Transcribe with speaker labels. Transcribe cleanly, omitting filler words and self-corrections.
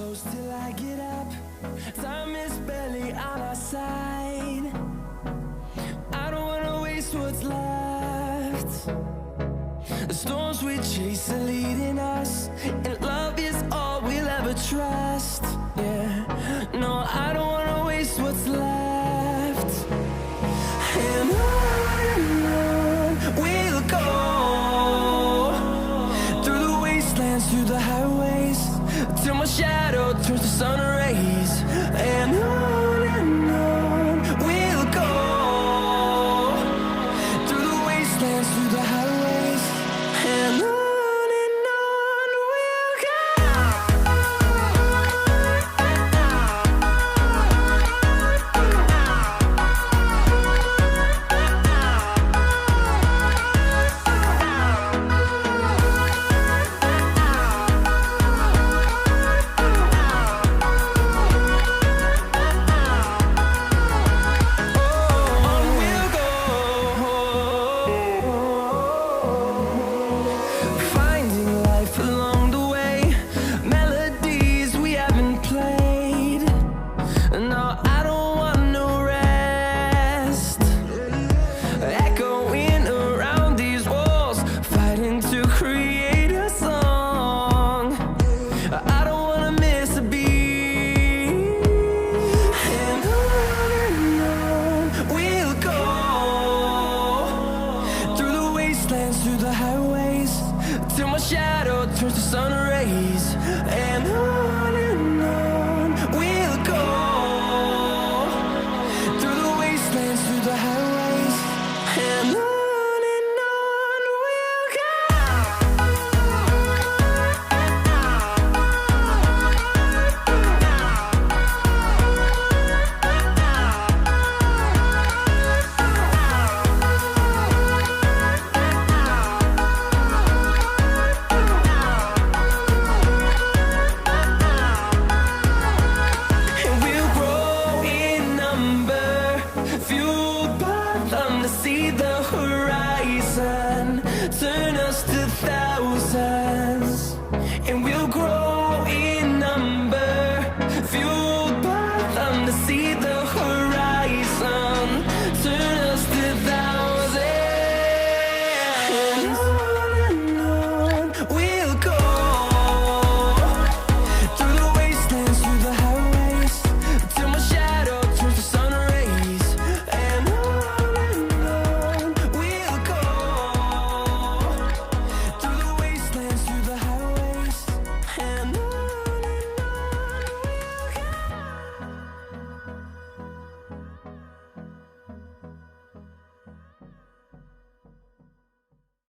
Speaker 1: close till I get up. Time is barely on our side. I don't wanna waste what's left. The storms we chase are leading us, and love is all we'll ever trust. Yeah, no, I don't wanna waste what's left. And on we'll go, through the wastelands, through the highways, till my shadow turns to sun rays. And on we'll go, through the wastelands, through the highways, and on we'll go. Finding life along the way, melodies we haven't played. No, I